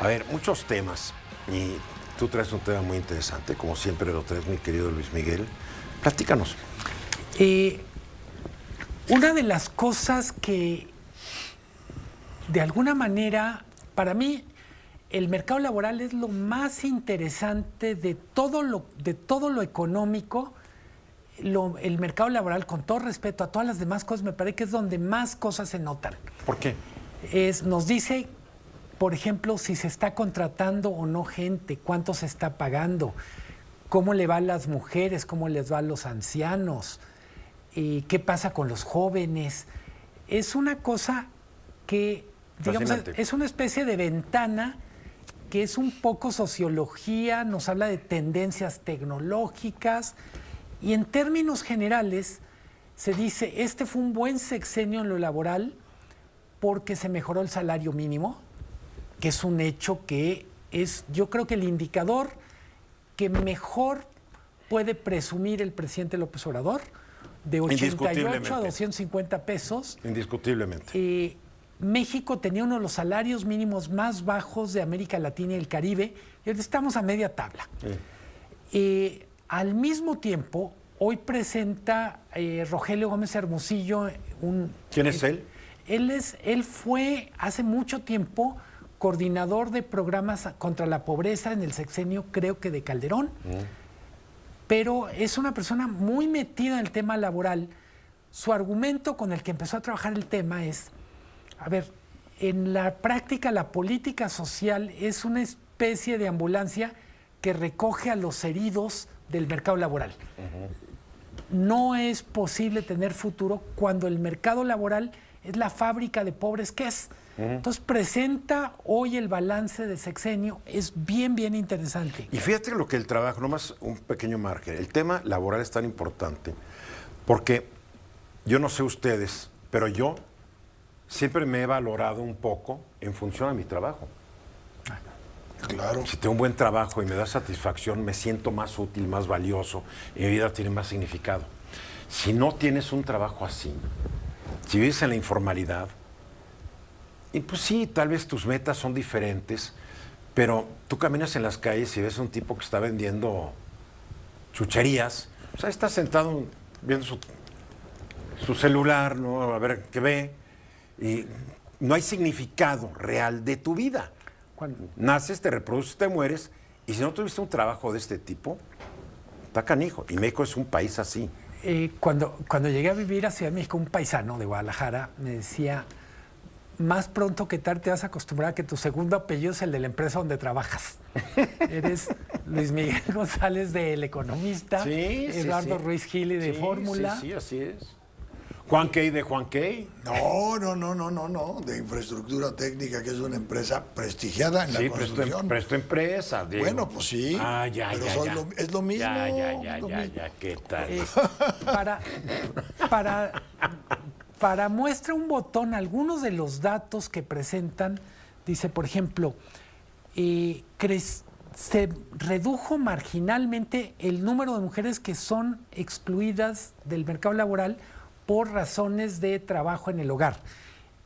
A ver, muchos temas. Y tú traes un tema muy interesante, como siempre lo traes, mi querido Luis Miguel. Platícanos. Una de las cosas que, de alguna manera, para mí, el mercado laboral es lo más interesante de todo lo económico. El mercado laboral, con todo respeto a todas las demás cosas, me parece que es donde más cosas se notan. ¿Por qué? Nos dice, por ejemplo, si se está contratando o no gente, cuánto se está pagando, cómo le va a las mujeres, cómo les va a los ancianos, qué pasa con los jóvenes. Es una cosa que, digamos, es una especie de ventana que es un poco sociología, nos habla de tendencias tecnológicas y en términos generales se dice, este fue un buen sexenio en lo laboral porque se mejoró el salario mínimo, que es un hecho que es, yo creo que el indicador que mejor puede presumir el presidente López Obrador, de 88 a 250 pesos. Indiscutiblemente. México tenía uno de los salarios mínimos más bajos de América Latina y el Caribe, y ahora estamos a media tabla. Al mismo tiempo, hoy presenta Rogelio Gómez Hermosillo ¿Quién es él? Él fue hace mucho tiempo coordinador de programas contra la pobreza en el sexenio, creo que de Calderón, pero es una persona muy metida en el tema laboral. Su argumento con el que empezó a trabajar el tema es, a ver, en la práctica la política social es una especie de ambulancia que recoge a los heridos del mercado laboral. No es posible tener futuro cuando el mercado laboral es la fábrica de pobres que es. Entonces presenta hoy el balance de sexenio, es bien interesante. Y fíjate lo que el trabajo, nomás un pequeño margen, el tema laboral es tan importante porque yo no sé ustedes, pero yo siempre me he valorado un poco en función a mi trabajo. Claro. Si tengo un buen trabajo y me da satisfacción, me siento más útil, más valioso, y mi vida tiene más significado. Si no tienes un trabajo así, si vives en la informalidad, y pues sí, tal vez tus metas son diferentes, pero tú caminas en las calles y ves a un tipo que está vendiendo chucherías, o sea, está sentado viendo su celular, ¿no? A ver qué ve, y no hay significado real de tu vida. Cuando naces, te reproduces, te mueres, y si no tuviste un trabajo de este tipo, está canijo. Y México es un país así. Cuando llegué a vivir a Ciudad de México, un paisano de Guadalajara me decía, más pronto que tarde te vas a acostumbrar a que tu segundo apellido es el de la empresa donde trabajas. Eres Luis Miguel González de El Economista, Eduardo Ruiz Gili de Fórmula. Sí, así es. Juan Key de Juan Key. No, de Infraestructura Técnica, que es una empresa prestigiada en la construcción. Pero es tu empresa, digo. Bueno, pues sí, pero es lo mismo. Ya, ¿qué tal? Para muestra un botón, algunos de los datos que presentan, dice, por ejemplo, se redujo marginalmente el número de mujeres que son excluidas del mercado laboral por razones de trabajo en el hogar.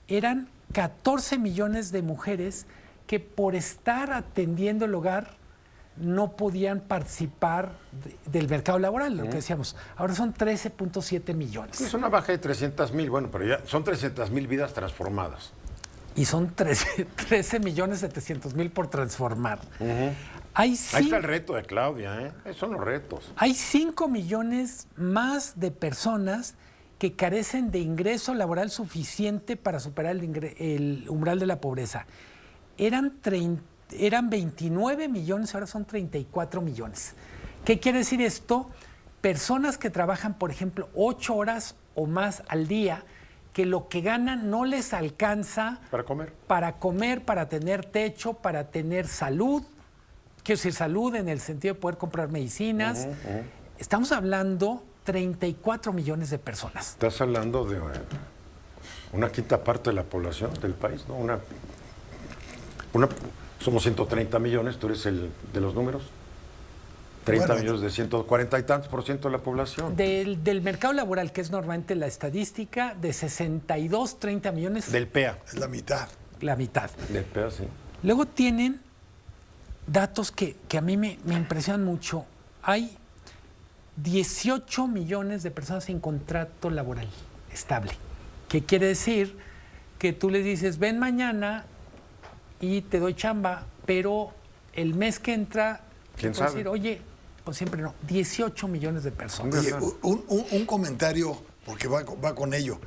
Eran 14 millones de mujeres que por estar atendiendo el hogar no podían participar del mercado laboral, lo que decíamos. Ahora son 13.7 millones. Es una baja de 300,000, bueno, pero ya son 300,000 vidas transformadas. Y son 13.700.000 por transformar. Ahí está el reto de Claudia, ¿eh? Esos son los retos. Hay 5 millones más de personas que carecen de ingreso laboral suficiente para superar el umbral de la pobreza. Eran 29 millones, ahora son 34 millones. ¿Qué quiere decir esto? Personas que trabajan, por ejemplo, 8 horas o más al día, que lo que ganan no les alcanza para comer, para tener techo, para tener salud. Quiero decir, salud en el sentido de poder comprar medicinas. Estamos hablando 34 millones de personas. Estás hablando de una quinta parte de la población del país, ¿no? Somos 130 millones, tú eres el de los números. 30 millones de 140 y tantos % de la población. Del mercado laboral, que es normalmente la estadística, de 62, 30 millones. Del PEA. Es la mitad. La mitad. Del PEA, sí. Luego tienen datos que a mí me impresionan mucho. Hay 18 millones de personas sin contrato laboral estable, que quiere decir que tú les dices, ven mañana y te doy chamba, pero el mes que entra, ¿Quién puedes sabe? decir, oye, pues siempre no, 18 millones de personas. Oye, un comentario, porque va con ello.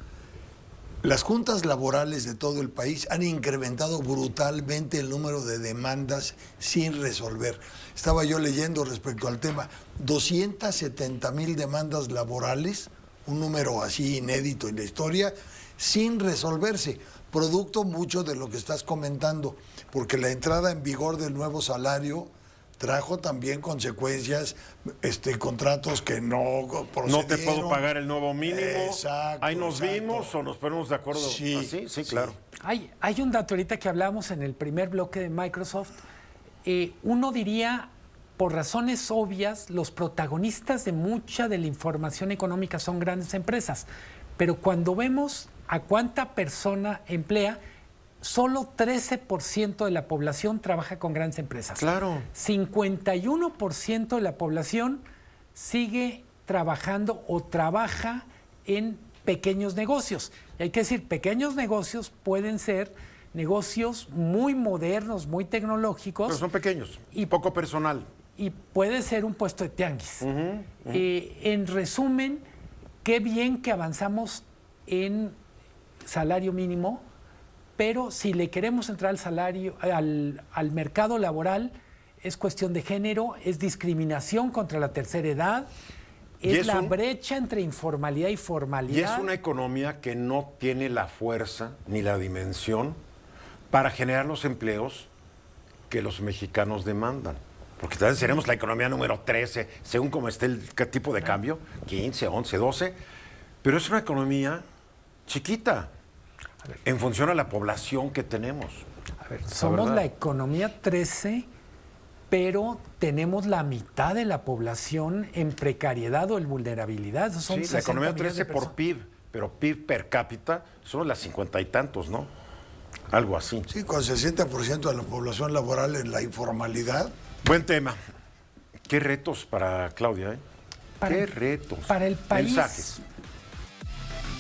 Las juntas laborales de todo el país han incrementado brutalmente el número de demandas sin resolver. Estaba yo leyendo respecto al tema, 270,000 demandas laborales, un número así inédito en la historia, sin resolverse, producto mucho de lo que estás comentando, porque la entrada en vigor del nuevo salario trajo también consecuencias, contratos que no procedieron. No te puedo pagar el nuevo mínimo. Exacto, Ahí nos exacto. vimos o nos ponemos de acuerdo. Sí, ¿Así? Sí, sí. claro. Hay un dato ahorita que hablábamos en el primer bloque de Microsoft. Uno diría, por razones obvias, los protagonistas de mucha de la información económica son grandes empresas. Pero cuando vemos a cuánta persona emplea, solo 13% de la población trabaja con grandes empresas. Claro. 51% de la población sigue trabajando o trabaja en pequeños negocios. Y hay que decir, pequeños negocios pueden ser negocios muy modernos, muy tecnológicos. Pero son pequeños Y- y poco personal. Y puede ser un puesto de tianguis. En resumen, qué bien que avanzamos en salario mínimo, pero si le queremos entrar al salario, al mercado laboral, es cuestión de género, es discriminación contra la tercera edad, Y es es la un- brecha entre informalidad y formalidad. Y es una economía que no tiene la fuerza ni la dimensión para generar los empleos que los mexicanos demandan. Porque tal vez seremos la economía número 13, según como esté el tipo de cambio, 15, 11, 12. Pero es una economía chiquita en función a la población que tenemos. A ver, somos verdad. la economía 13, pero tenemos la mitad de la población en precariedad o en vulnerabilidad. Son Sí, la 60 economía millones de 13 por personas. PIB, pero PIB per cápita somos las 50 y tantos, ¿no? Algo así. Sí, con 60% de la población laboral en la informalidad. Buen tema. Qué retos para Claudia, ¿eh? Para Qué el- retos. Para el país, Mensajes.